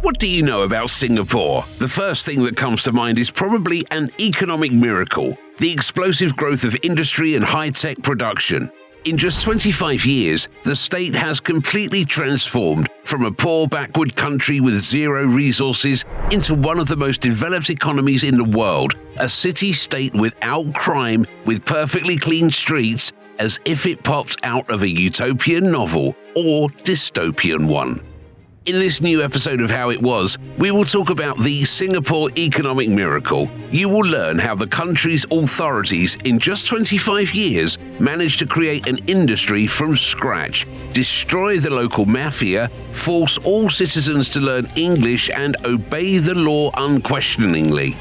What do you know about Singapore? The first thing that comes to mind is probably an economic miracle, the explosive growth of industry and high-tech production. In just 25 years, the state has completely transformed from a poor, backward country with zero resources into one of the most developed economies in the world, a city-state without crime, with perfectly clean streets, as if it popped out of a utopian novel or dystopian one. In this new episode of How It Was, we will talk about the Singapore economic miracle. You will learn how the country's authorities in just 25 years managed to create an industry from scratch, destroy the local mafia, force all citizens to learn English and obey the law unquestioningly,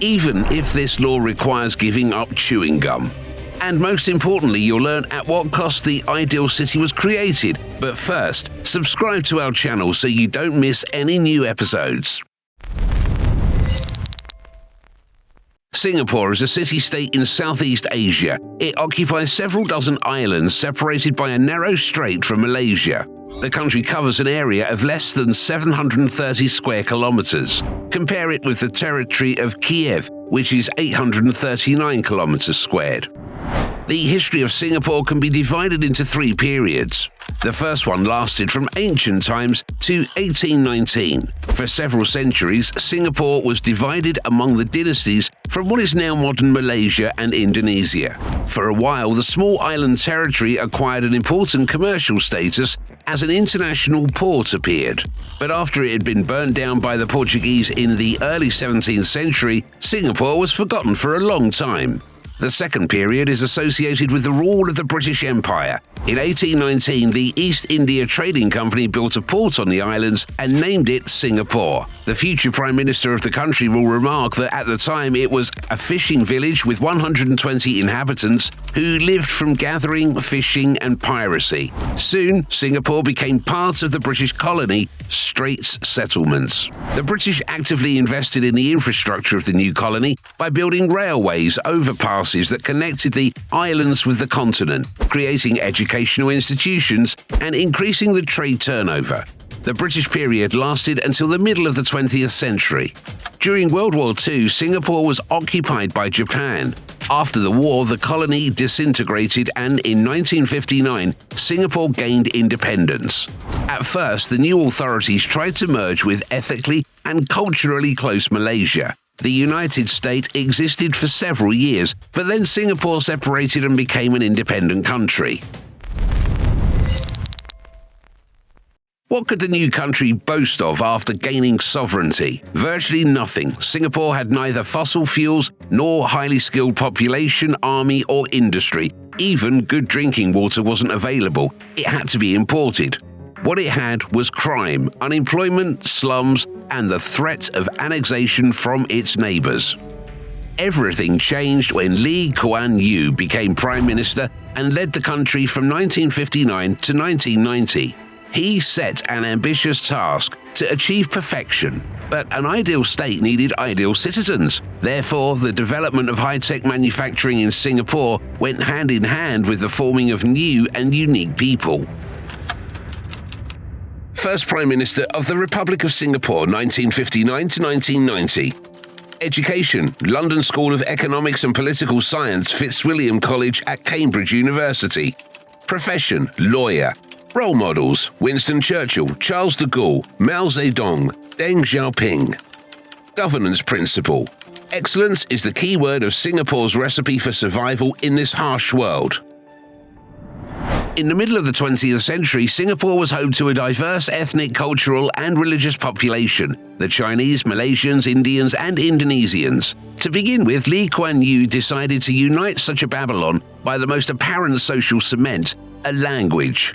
even if this law requires giving up chewing gum. And most importantly, you'll learn at what cost the ideal city was created. But first, subscribe to our channel so you don't miss any new episodes. Singapore is a city-state in Southeast Asia. It occupies several dozen islands separated by a narrow strait from Malaysia. The country covers an area of less than 730 square kilometers. Compare it with the territory of Kiev, which is 839 kilometers squared. The history of Singapore can be divided into three periods. The first one lasted from ancient times to 1819. For several centuries, Singapore was divided among the dynasties from what is now modern Malaysia and Indonesia. For a while, the small island territory acquired an important commercial status as an international port appeared. But after it had been burnt down by the Portuguese in the early 17th century, Singapore was forgotten for a long time. The second period is associated with the rule of the British Empire. In 1819, the East India Trading Company built a port on the islands and named it Singapore. The future Prime Minister of the country will remark that at the time it was a fishing village with 120 inhabitants who lived from gathering, fishing and piracy. Soon, Singapore became part of the British colony, Straits Settlements. The British actively invested in the infrastructure of the new colony by building railways, overpasses that connected the islands with the continent, creating educational institutions and increasing the trade turnover. The British period lasted until the middle of the 20th century. During World War II, Singapore was occupied by Japan. After the war, the colony disintegrated and in 1959, Singapore gained independence. At first, the new authorities tried to merge with ethically and culturally close Malaysia. The United States existed for several years, but then Singapore separated and became an independent country. What could the new country boast of after gaining sovereignty? Virtually nothing. Singapore had neither fossil fuels nor highly skilled population, army, or industry. Even good drinking water wasn't available. It had to be imported. What it had was crime, unemployment, slums, and the threat of annexation from its neighbors. Everything changed when Lee Kuan Yew became Prime Minister and led the country from 1959 to 1990. He set an ambitious task to achieve perfection, but an ideal state needed ideal citizens. Therefore, the development of high-tech manufacturing in Singapore went hand in hand with the forming of new and unique people. First Prime Minister of the Republic of Singapore, 1959 to 1990. Education, London School of Economics and Political Science, Fitzwilliam College at Cambridge University. Profession, lawyer. Role models, Winston Churchill, Charles de Gaulle, Mao Zedong, Deng Xiaoping. Governance principle. Excellence is the key word of Singapore's recipe for survival in this harsh world. In the middle of the 20th century, Singapore was home to a diverse ethnic, cultural and religious population, the Chinese, Malaysians, Indians and Indonesians. To begin with, Lee Kuan Yew decided to unite such a Babylon by the most apparent social cement, a language.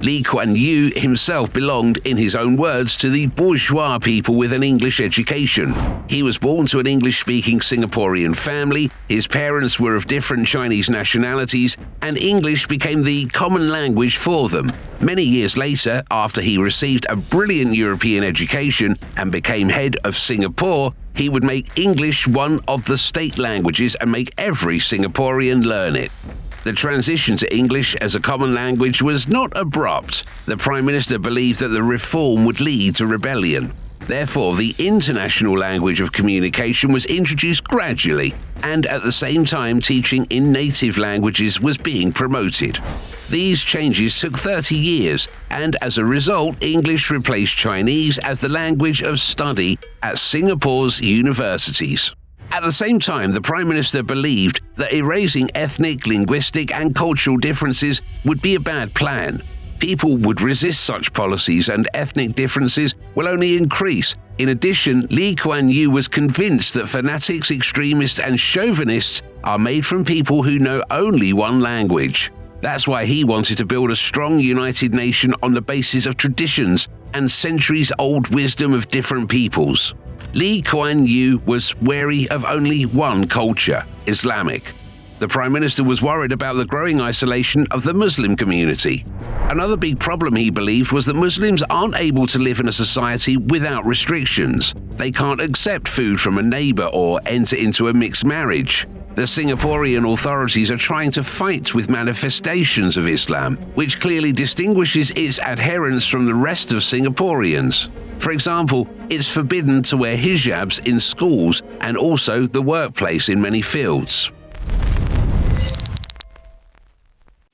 Lee Kuan Yew himself belonged, in his own words, to the bourgeois people with an English education. He was born to an English-speaking Singaporean family, his parents were of different Chinese nationalities, and English became the common language for them. Many years later, after he received a brilliant European education and became head of Singapore, he would make English one of the state languages and make every Singaporean learn it. The transition to English as a common language was not abrupt. The Prime Minister believed that the reform would lead to rebellion. Therefore, the international language of communication was introduced gradually, and at the same time teaching in native languages was being promoted. These changes took 30 years, and as a result, English replaced Chinese as the language of study at Singapore's universities. At the same time, the Prime Minister believed that erasing ethnic, linguistic, and cultural differences would be a bad plan. People would resist such policies and ethnic differences will only increase. In addition, Lee Kuan Yew was convinced that fanatics, extremists, and chauvinists are made from people who know only one language. That's why he wanted to build a strong, united nation on the basis of traditions and centuries-old wisdom of different peoples. Lee Kuan Yew was wary of only one culture, Islamic. The Prime Minister was worried about the growing isolation of the Muslim community. Another big problem, he believed, was that Muslims aren't able to live in a society without restrictions. They can't accept food from a neighbor or enter into a mixed marriage. The Singaporean authorities are trying to fight with manifestations of Islam, which clearly distinguishes its adherents from the rest of Singaporeans. For example, it's forbidden to wear hijabs in schools and also the workplace in many fields.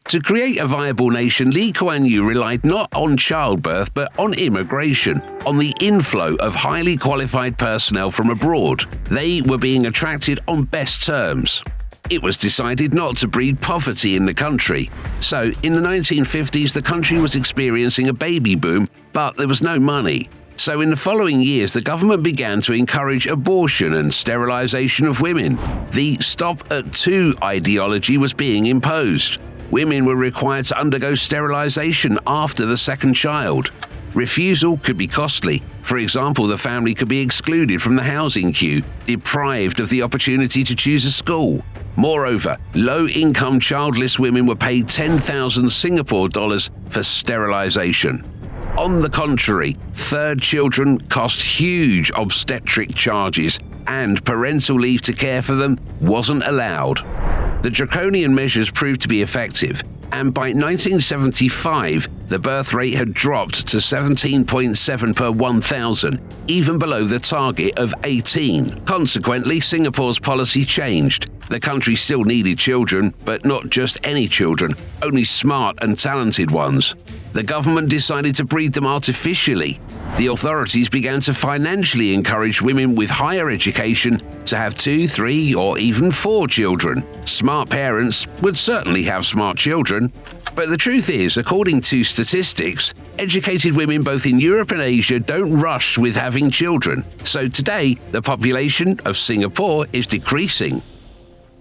To create a viable nation, Lee Kuan Yew relied not on childbirth but on immigration, on the inflow of highly qualified personnel from abroad. They were being attracted on best terms. It was decided not to breed poverty in the country. So, in the 1950s, the country was experiencing a baby boom, but there was no money. So in the following years, the government began to encourage abortion and sterilization of women. The Stop at 2 ideology was being imposed. Women were required to undergo sterilization after the second child. Refusal could be costly. For example, the family could be excluded from the housing queue, deprived of the opportunity to choose a school. Moreover, low-income childless women were paid 10,000 Singapore dollars for sterilization. On the contrary, third children cost huge obstetric charges, and parental leave to care for them wasn't allowed. The draconian measures proved to be effective, and by 1975, the birth rate had dropped to 17.7 per 1,000, even below the target of 18. Consequently, Singapore's policy changed. The country still needed children, but not just any children, only smart and talented ones. The government decided to breed them artificially. The authorities began to financially encourage women with higher education to have 2, 3, or even 4 children. Smart parents would certainly have smart children. But the truth is, according to statistics, educated women both in Europe and Asia don't rush with having children. So today, the population of Singapore is decreasing.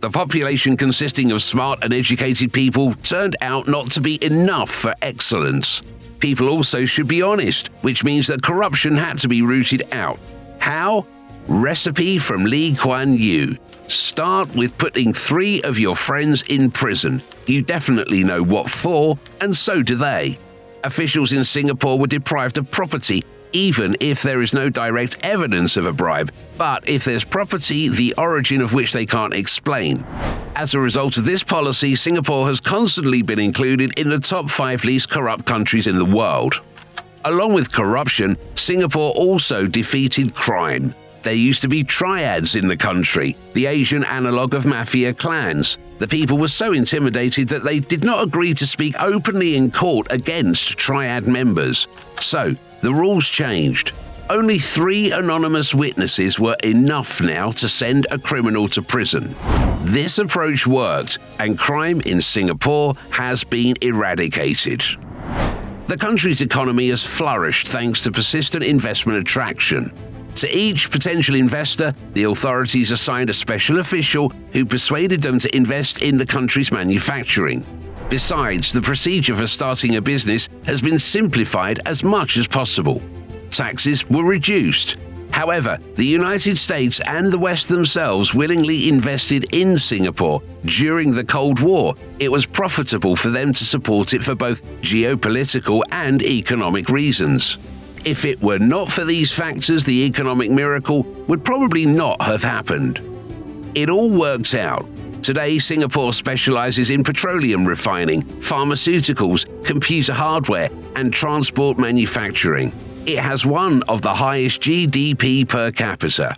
The population consisting of smart and educated people turned out not to be enough for excellence. People also should be honest, which means that corruption had to be rooted out. How? Recipe from Lee Kuan Yew. Start with putting 3 of your friends in prison. You definitely know what for, and so do they. Officials in Singapore were deprived of property, even if there is no direct evidence of a bribe, but if there's property, the origin of which they can't explain. As a result of this policy, Singapore has constantly been included in the top 5 least corrupt countries in the world. Along with corruption, Singapore also defeated crime. There used to be triads in the country, the Asian analogue of mafia clans. The people were so intimidated that they did not agree to speak openly in court against triad members. So, the rules changed. Only 3 anonymous witnesses were enough now to send a criminal to prison. This approach worked, and crime in Singapore has been eradicated. The country's economy has flourished thanks to persistent investment attraction. To each potential investor, the authorities assigned a special official who persuaded them to invest in the country's manufacturing. Besides, the procedure for starting a business has been simplified as much as possible. Taxes were reduced. However, the United States and the West themselves willingly invested in Singapore during the Cold War. It was profitable for them to support it for both geopolitical and economic reasons. If it were not for these factors, the economic miracle would probably not have happened. It all worked out. Today, Singapore specializes in petroleum refining, pharmaceuticals, computer hardware, and transport manufacturing. it has one of the highest GDP per capita.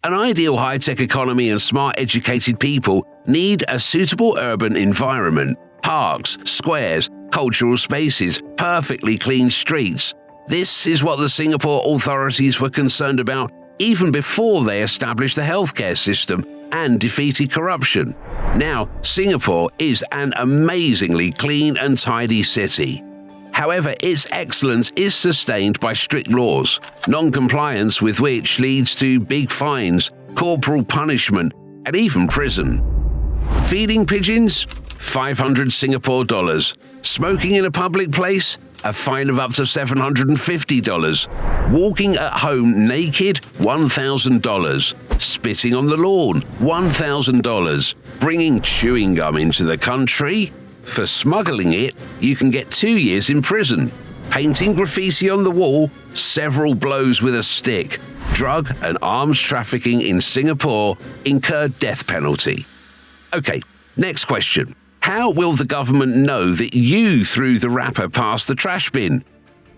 An ideal high-tech economy and smart educated people need a suitable urban environment, parks, squares, cultural spaces, perfectly clean streets. This is what the Singapore authorities were concerned about even before they established the healthcare system and defeated corruption. Now, Singapore is an amazingly clean and tidy city. However, its excellence is sustained by strict laws, non-compliance with which leads to big fines, corporal punishment, and even prison. Feeding pigeons? 500 Singapore dollars. Smoking in a public place? A fine of up to $750. Walking at home naked? $1,000. Spitting on the lawn? $1,000. Bringing chewing gum into the country? For smuggling it, you can get 2 years in prison. Painting graffiti on the wall? Several blows with a stick. Drug and arms trafficking in Singapore incur death penalty. Okay, next question. How will the government know that you threw the wrapper past the trash bin?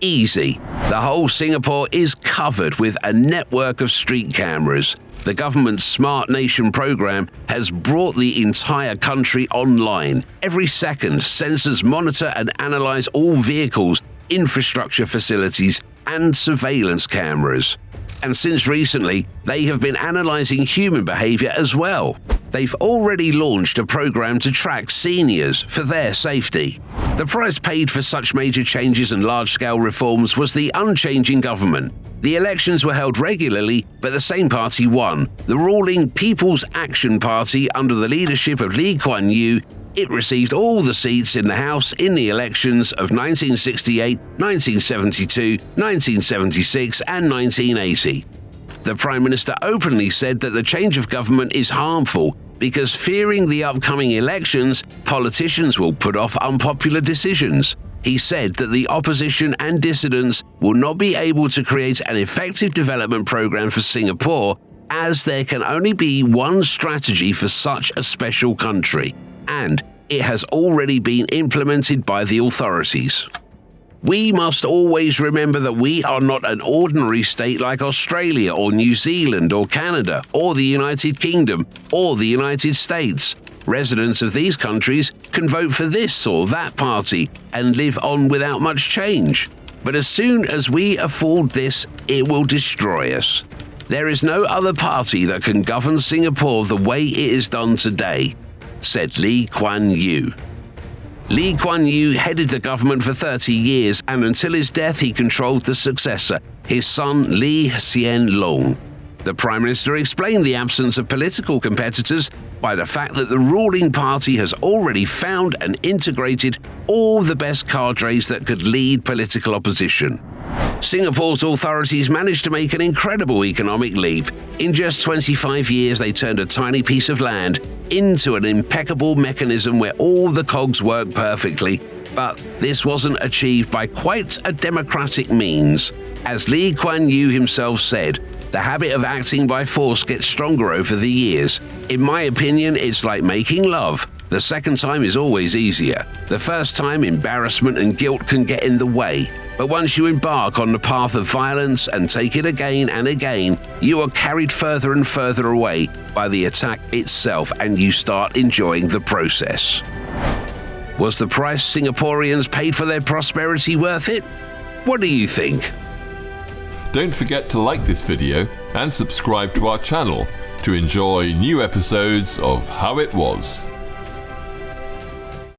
Easy. The whole Singapore is covered with a network of street cameras. The government's Smart Nation program has brought the entire country online. Every second, sensors monitor and analyze all vehicles, infrastructure facilities, and surveillance cameras. And since recently, they have been analyzing human behavior as well. They've already launched a program to track seniors for their safety. The price paid for such major changes and large-scale reforms was the unchanging government. The elections were held regularly, but the same party won. The ruling People's Action Party under the leadership of Lee Kuan Yew. It received all the seats in the House in the elections of 1968, 1972, 1976 and 1980. The Prime Minister openly said that the change of government is harmful because, fearing the upcoming elections, politicians will put off unpopular decisions. He said that the opposition and dissidents will not be able to create an effective development program for Singapore, as there can only be one strategy for such a special country, and it has already been implemented by the authorities. We must always remember that we are not an ordinary state like Australia or New Zealand or Canada or the United Kingdom or the United States. Residents of these countries can vote for this or that party and live on without much change. But as soon as we afford this, it will destroy us. There is no other party that can govern Singapore the way it is done today, said Lee Kuan Yew. Lee Kuan Yew headed the government for 30 years, and until his death he controlled the successor, his son Lee Hsien Loong. The Prime Minister explained the absence of political competitors by the fact that the ruling party has already found and integrated all the best cadres that could lead political opposition. Singapore's authorities managed to make an incredible economic leap. In just 25 years, they turned a tiny piece of land into an impeccable mechanism where all the cogs work perfectly. But this wasn't achieved by quite a democratic means. As Lee Kuan Yew himself said, the habit of acting by force gets stronger over the years. In my opinion, it's like making love. The second time is always easier. The first time, embarrassment and guilt can get in the way. But once you embark on the path of violence and take it again and again, you are carried further and further away by the attack itself, and you start enjoying the process. Was the price Singaporeans paid for their prosperity worth it? What do you think? Don't forget to like this video and subscribe to our channel to enjoy new episodes of How It Was.